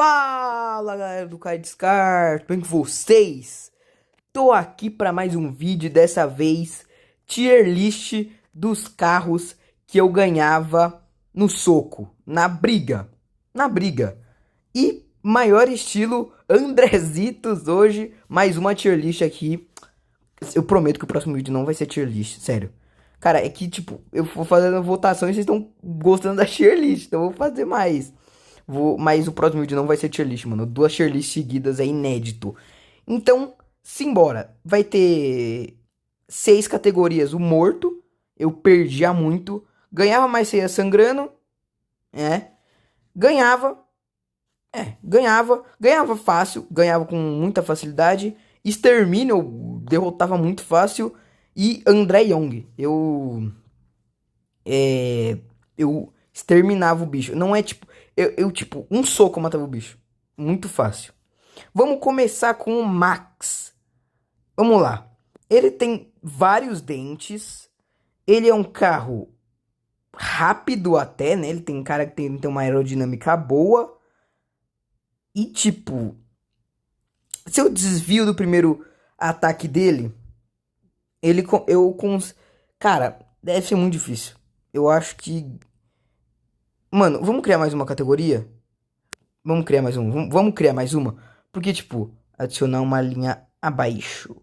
Fala galera do Caio Descartes, bem com vocês? Tô aqui para mais um vídeo, dessa vez tier list dos carros que eu ganhava no soco, na briga. E maior estilo Andrezitos hoje, mais uma tier list aqui. Eu prometo que o próximo vídeo não vai ser tier list, sério. Cara, é que tipo, eu vou fazendo votação e vocês estão gostando da tier list, então eu vou fazer mais. Mas o próximo vídeo não vai ser tier list, mano. Duas tier lists seguidas é inédito. Então, simbora. Vai ter 6 categorias. O morto, eu perdia muito. Ganhava, mas saía sangrando. É. Ganhava. Ganhava. Ganhava fácil. Ganhava com muita facilidade. Extermínio, eu derrotava muito fácil. E André Young. Eu exterminava o bicho. Não é tipo. Tipo, um soco eu matava o bicho. Muito fácil. Vamos começar com o Max. Vamos lá. Ele tem vários dentes. Ele é um carro rápido até, né? Ele tem cara que tem uma aerodinâmica boa. E tipo, se eu desvio do primeiro ataque dele, cara, deve ser muito difícil. Eu acho que, mano, vamos criar mais uma categoria? Vamos criar mais uma. Vamos criar mais uma. Porque, tipo, adicionar uma linha abaixo.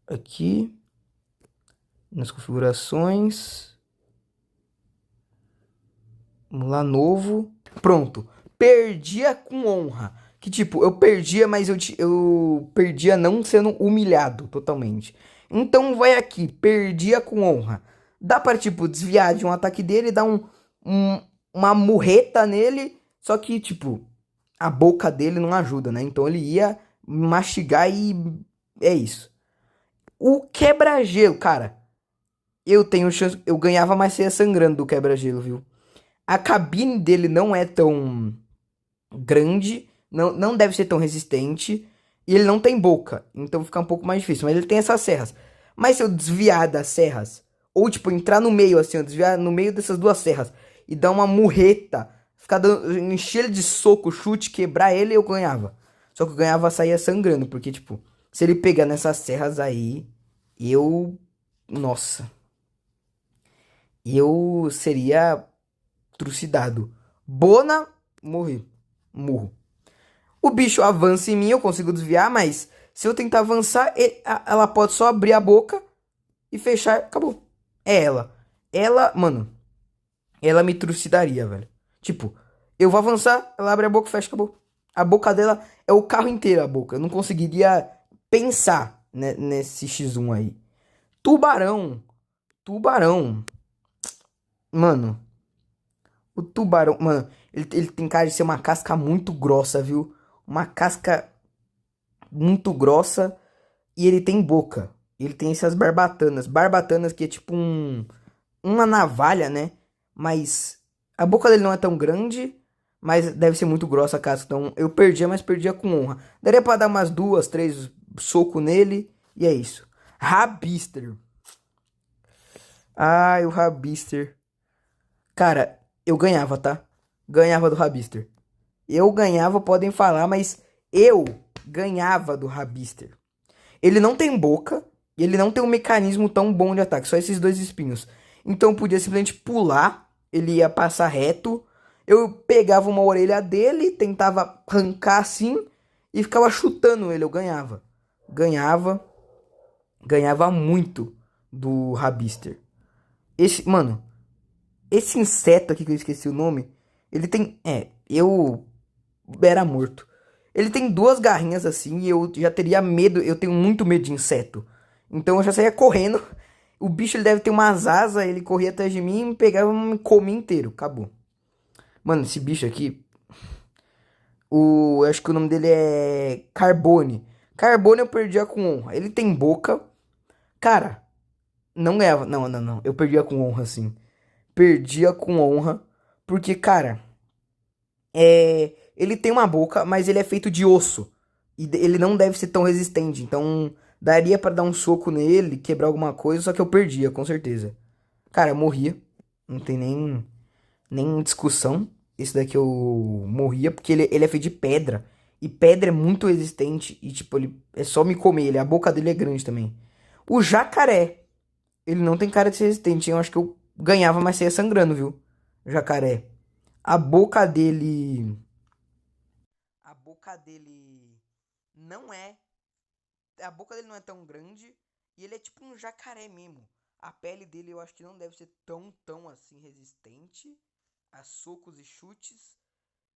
Aqui. Nas configurações. Vamos lá, novo. Pronto. Perdia com honra. Que, tipo, eu perdia, mas eu perdia não sendo humilhado totalmente. Então, vai aqui. Perdia com honra. Dá pra, tipo, desviar de um ataque dele, dar uma murreta nele. Só que, tipo, a boca dele não ajuda, né? Então ele ia mastigar e é isso. O quebra-gelo, cara. Eu tenho chance. Eu ganhava, mas saía sangrando do quebra-gelo, viu? A cabine dele não é tão grande. Não deve ser tão resistente. E ele não tem boca. Então fica um pouco mais difícil. Mas ele tem essas serras. Mas se eu desviar das serras. Ou, tipo, entrar no meio, assim, ó, desviar no meio dessas duas serras. E dar uma murreta. Ficar dando, encher ele de soco, chute, quebrar ele, eu ganhava. Só que eu ganhava, saía sangrando. Porque, tipo, se ele pegar nessas serras aí, eu. Nossa. Eu seria trucidado. Bona, morri. Morro. O bicho avança em mim, eu consigo desviar, mas se eu tentar avançar, ela pode só abrir a boca e fechar. Acabou. É ela. Ela, mano, ela me trucidaria, velho. Tipo, eu vou avançar, ela abre a boca e fecha, acabou. A boca dela é o carro inteiro, a boca. Eu não conseguiria pensar, né, nesse X1 aí. Tubarão. Tubarão. Mano, o tubarão. Mano, ele tem cara de ser uma casca muito grossa, viu? Uma casca muito grossa. E ele tem boca. Ele tem essas barbatanas. Barbatanas que é tipo uma navalha, né? Mas a boca dele não é tão grande. Mas deve ser muito grossa a casca. Então eu perdia, mas perdia com honra. Daria pra dar umas 2, 3 socos nele. E é isso. Rabister. Ai, o Rabister. Cara, eu ganhava, tá? Ganhava do Rabister. Eu ganhava, podem falar, mas eu ganhava do Rabister. Ele não tem boca, e ele não tem um mecanismo tão bom de ataque, só esses dois espinhos. Então eu podia simplesmente pular, ele ia passar reto. Eu pegava uma orelha dele, tentava arrancar assim e ficava chutando ele, eu ganhava. Ganhava, ganhava muito do Rabister. Mano, esse inseto aqui que eu esqueci o nome, ele tem. Eu era morto. Ele tem duas garrinhas assim e eu já teria medo. Eu tenho muito medo de inseto. Então eu já saía correndo. O bicho ele deve ter umas asas, ele corria atrás de mim, me pegava e me comia inteiro. Acabou. Mano, esse bicho aqui. Eu acho que o nome dele é Carbone. Carbone eu perdia com honra. Ele tem boca. Cara, não ganhava. Não, não, não. Eu perdia com honra, sim. Perdia com honra. Porque, cara, ele tem uma boca, mas ele é feito de osso. E ele não deve ser tão resistente. Então, daria pra dar um soco nele, quebrar alguma coisa, só que eu perdia, com certeza. Cara, eu morria. Não tem nem discussão. esse daqui eu morria, porque ele é feito de pedra. E pedra é muito resistente. E, tipo, ele é só me comer. A boca dele é grande também. O jacaré. Ele não tem cara de ser resistente. Eu acho que eu ganhava, mas saía sangrando, viu? Jacaré. A boca dele. A boca dele não é. A boca dele não é tão grande. E ele é tipo um jacaré mesmo. A pele dele eu acho que não deve ser tão assim resistente a socos e chutes.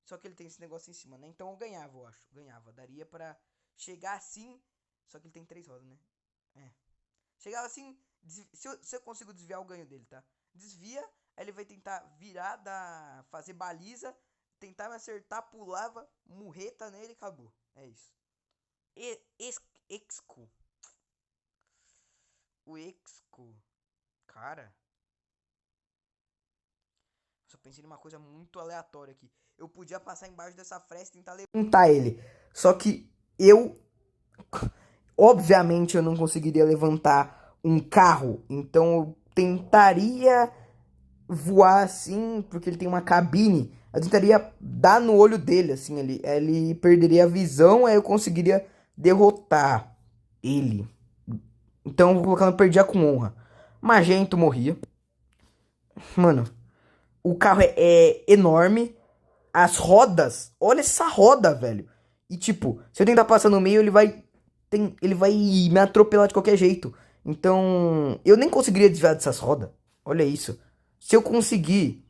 Só que ele tem esse negócio em cima, né? Então eu ganhava, eu acho. Ganhava. Daria pra chegar assim. Só que ele tem 3 rodas, né? É. Chegava assim. Se eu consigo desviar o ganho dele, tá? Desvia. Aí ele vai tentar virar, fazer baliza. Tentar me acertar, pulava. Murreta nele e acabou. É isso. Exco. O Exco. Cara. Só pensei numa coisa muito aleatória aqui. Eu podia passar embaixo dessa fresta e tentar levantar ele. Só que eu. Obviamente eu não conseguiria levantar um carro. Então eu tentaria voar assim, porque ele tem uma cabine. Eu tentaria dar no olho dele, assim. Ele perderia a visão, aí eu conseguiria derrotar ele. Então eu vou colocando perdia com honra. Magento morria. Mano, o carro é enorme. As rodas, olha essa roda, velho. E tipo, se eu tentar passar no meio, ele vai me atropelar de qualquer jeito. Então, eu nem conseguiria desviar dessas rodas. Olha isso. Se eu conseguir,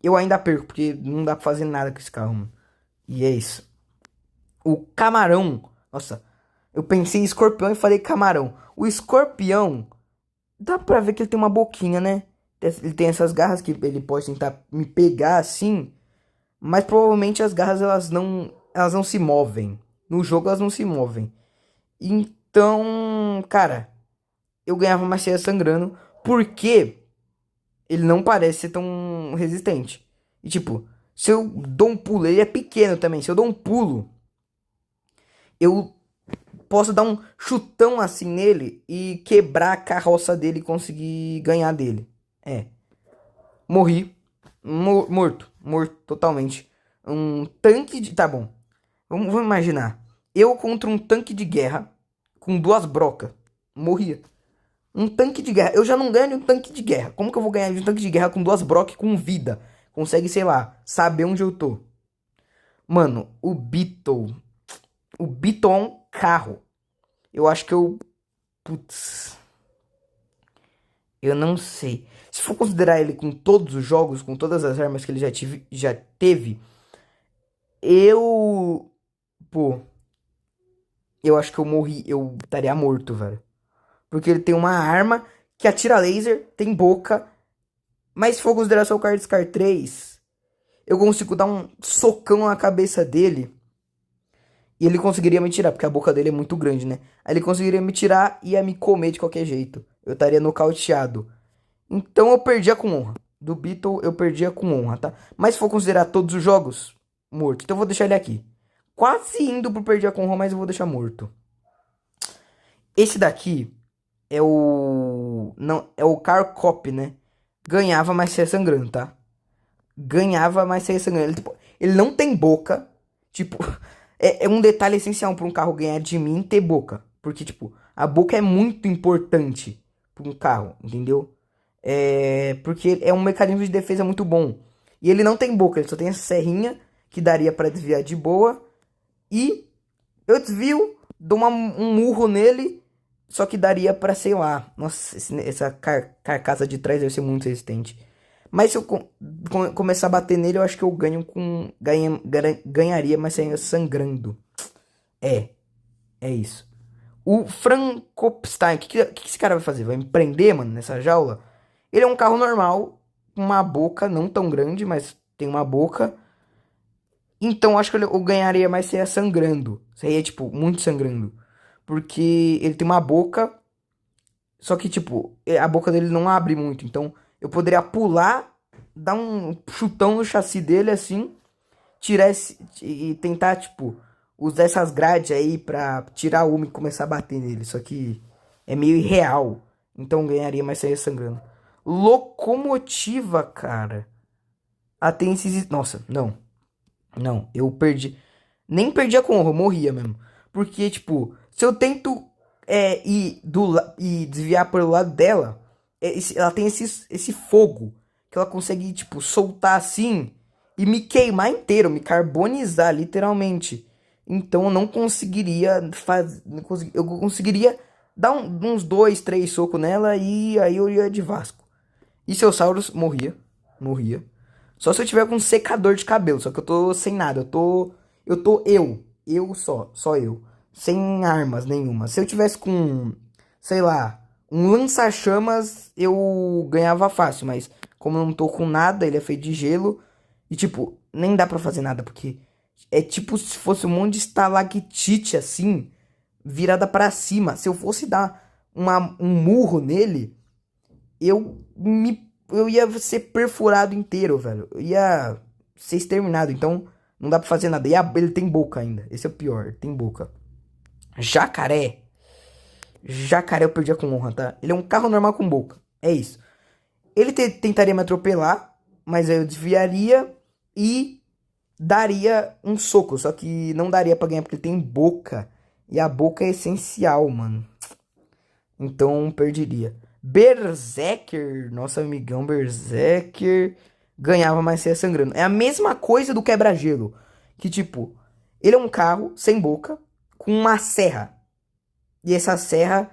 eu ainda perco, porque não dá pra fazer nada com esse carro, mano. E é isso. O camarão, nossa, eu pensei em escorpião e falei camarão. O escorpião, dá pra ver que ele tem uma boquinha, né? Ele tem essas garras que ele pode tentar me pegar assim. Mas provavelmente as garras elas não se movem. No jogo elas não se movem. Então, cara, eu ganhava mais ceia sangrando porque ele não parece ser tão resistente. E tipo, se eu dou um pulo, ele é pequeno também. Se eu dou um pulo, eu posso dar um chutão assim nele e quebrar a carroça dele e conseguir ganhar dele. É, morri. Morto. Morto totalmente. Um tanque de. Tá bom. Vamos imaginar. Eu contra um tanque de guerra com 2 brocas. Morria. Um tanque de guerra. Eu já não ganho de um tanque de guerra. Como que eu vou ganhar de um tanque de guerra com 2 brocas com vida? Consegue, sei lá, saber onde eu tô. Mano, o Beetle. O Beetle é um carro. Eu acho que eu. Putz. Eu não sei. Se for considerar ele com todos os jogos, com todas as armas que ele já teve, eu. Pô, eu acho que eu morri. Eu estaria morto, velho. Porque ele tem uma arma que atira laser, tem boca. Mas se for considerar só o Card Scar 3, eu consigo dar um socão na cabeça dele. E ele conseguiria me tirar, porque a boca dele é muito grande, né? Aí ele conseguiria me tirar e ia me comer de qualquer jeito. Eu estaria nocauteado. Então eu perdia com honra. Do Beetle eu perdia com honra, tá? Mas se for considerar todos os jogos, morto. Então eu vou deixar ele aqui. Quase indo pro perder com honra, mas eu vou deixar morto. Esse daqui é o. Não, é o Carcop, né? Ganhava, mas saia sangrando, tá? Ganhava, mas saia sangrando. Ele não tem boca. Tipo, é um detalhe essencial pra um carro ganhar de mim ter boca. Porque, tipo, a boca é muito importante pra um carro, entendeu? Porque é um mecanismo de defesa muito bom. E ele não tem boca, ele só tem essa serrinha que daria pra desviar de boa. E eu desvio, dou um murro nele, só que daria pra, sei lá. Nossa, essa carcaça de trás deve ser muito resistente. Mas se eu começar a bater nele, eu acho que eu ganharia, mas saindo sangrando. É, é isso. O Frankenstein, o que esse cara vai fazer? Vai me prender, mano, nessa jaula? Ele é um carro normal, com uma boca não tão grande, mas tem uma boca. Então acho que eu ganharia mais se ia sangrando. Seria, tipo, muito sangrando. Porque ele tem uma boca. Só que, tipo, a boca dele não abre muito. Então eu poderia pular, dar um chutão no chassi dele assim. Tirar esse. E tentar, tipo, usar essas grades aí pra tirar uma e começar a bater nele. Só que é meio irreal. Então ganharia, mas saia sangrando. Locomotiva, cara. Ah, tem esses. Nossa, não. Não, eu perdi. Nem perdia com honra, eu morria mesmo. Porque, tipo, se eu tento ir desviar pelo lado dela, ela tem esse fogo que ela consegue, tipo, soltar assim e me queimar inteiro, me carbonizar, literalmente. Então eu não conseguiria fazer. Eu conseguiria dar uns dois, três socos nela e aí eu ia de Vasco. E seu Saurus morria. Morria. Só se eu tiver com um secador de cabelo. Só que eu tô sem nada. Eu tô. Eu só. Só eu. Sem armas nenhuma. Se eu tivesse com. Sei lá. Um lança-chamas, eu ganhava fácil. Mas como eu não tô com nada, ele é feito de gelo. E tipo, nem dá pra fazer nada. Porque é tipo se fosse um monte de estalactite assim. Virada pra cima. Se eu fosse dar um murro nele eu ia ser perfurado inteiro, velho. Eu ia ser exterminado, então não dá pra fazer nada. Ele tem boca ainda. Esse é o pior, ele tem boca. Jacaré. Jacaré eu perdia com honra, tá? Ele é um carro normal com boca. É isso. Ele tentaria me atropelar, mas aí eu desviaria e daria um soco. Só que não daria pra ganhar porque ele tem boca. E a boca é essencial, mano. Então perderia. Berserker, nosso amigão Berserker, ganhava, mas saia sangrando. É a mesma coisa do quebra-gelo. Que tipo, ele é um carro sem boca, com uma serra. E essa serra,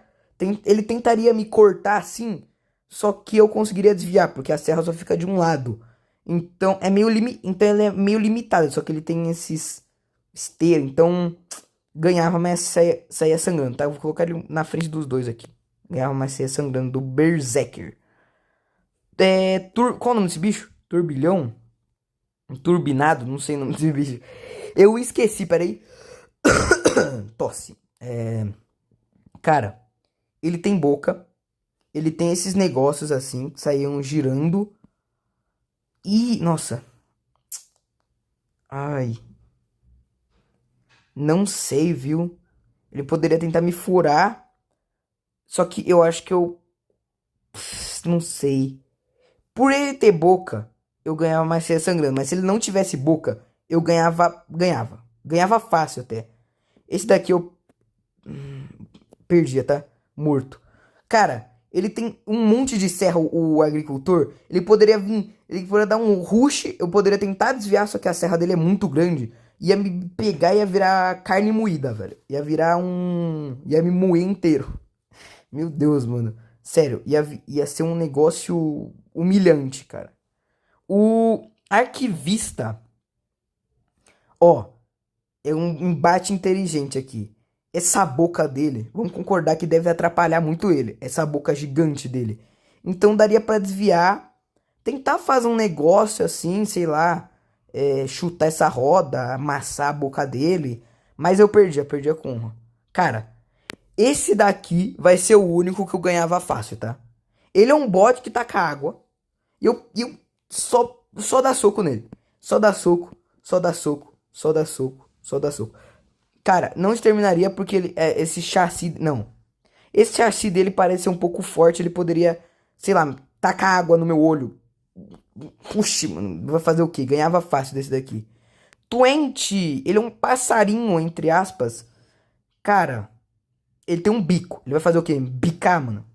ele tentaria me cortar assim, só que eu conseguiria desviar, porque a serra só fica de um lado. Então, então ele é meio limitado, só que ele tem esses esteiros. Então, ganhava, mas saía sangrando, tá? Eu vou colocar ele na frente dos dois aqui. Ganhava, mas saía sangrando do Berserker. Qual é o nome desse bicho? Turbilhão? Turbinado? Não sei o nome desse bicho. Eu esqueci, peraí. Tosse. Cara, ele tem boca. Ele tem esses negócios assim, que saíam girando. E, nossa. Ai. Não sei, viu? Ele poderia tentar me furar. Só que eu acho que eu. Não sei. Por ele ter boca, eu ganhava mais ceia sangrando. Mas se ele não tivesse boca, eu ganhava. Ganhava. Ganhava fácil até. Esse daqui eu perdia, tá? Morto. Cara, ele tem um monte de serra, o agricultor. Ele poderia vir. Ele poderia dar um rush. Eu poderia tentar desviar, só que a serra dele é muito grande. Ia me pegar e ia virar carne moída, velho. Ia virar um. Ia me moer inteiro. Meu Deus, mano. Sério, ia ser um negócio humilhante, cara. O arquivista, ó, é um embate inteligente aqui. Essa boca dele, vamos concordar que deve atrapalhar muito ele. Essa boca gigante dele. Então daria pra desviar, tentar fazer um negócio assim, sei lá, chutar essa roda, amassar a boca dele. Mas eu perdi a com honra. Cara, esse daqui vai ser o único que eu ganhava fácil, tá? Ele é um bot que taca água. E eu só dá soco nele. Só dá soco, só dá soco, só dá soco, só dá soco. Cara, não exterminaria porque esse chassi. Não. Esse chassi dele parece ser um pouco forte. Ele poderia, sei lá, tacar água no meu olho. Puxa, mano. Vai fazer o quê? Ganhava fácil desse daqui. Twente, ele é um passarinho, entre aspas. Cara, ele tem um bico. Ele vai fazer o quê? Bicar, mano.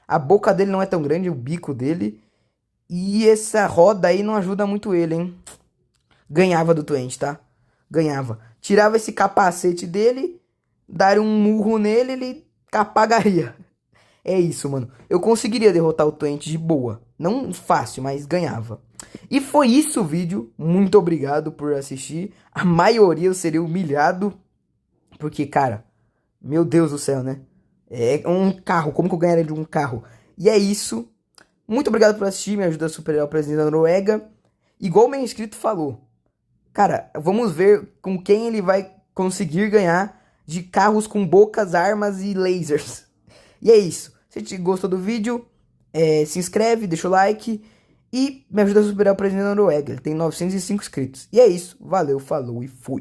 A boca dele não é tão grande, o bico dele. E essa roda aí não ajuda muito ele, hein? Ganhava do Twente, tá? Ganhava. Tirava esse capacete dele, daria um murro nele, ele apagaria. É isso, mano. Eu conseguiria derrotar o Twente de boa. Não fácil, mas ganhava. E foi isso o vídeo. Muito obrigado por assistir. A maioria eu seria humilhado. Porque, cara, meu Deus do céu, né? É um carro. Como que eu ganharia de um carro? E é isso. Muito obrigado por assistir. Me ajuda a superar o presidente da Noruega. Igual o meu inscrito falou. Cara, vamos ver com quem ele vai conseguir ganhar de carros com bocas, armas e lasers. E é isso. Se você gostou do vídeo, se inscreve, deixa o like e me ajuda a superar o presidente da Noruega. Ele tem 905 inscritos. E é isso. Valeu, falou e fui.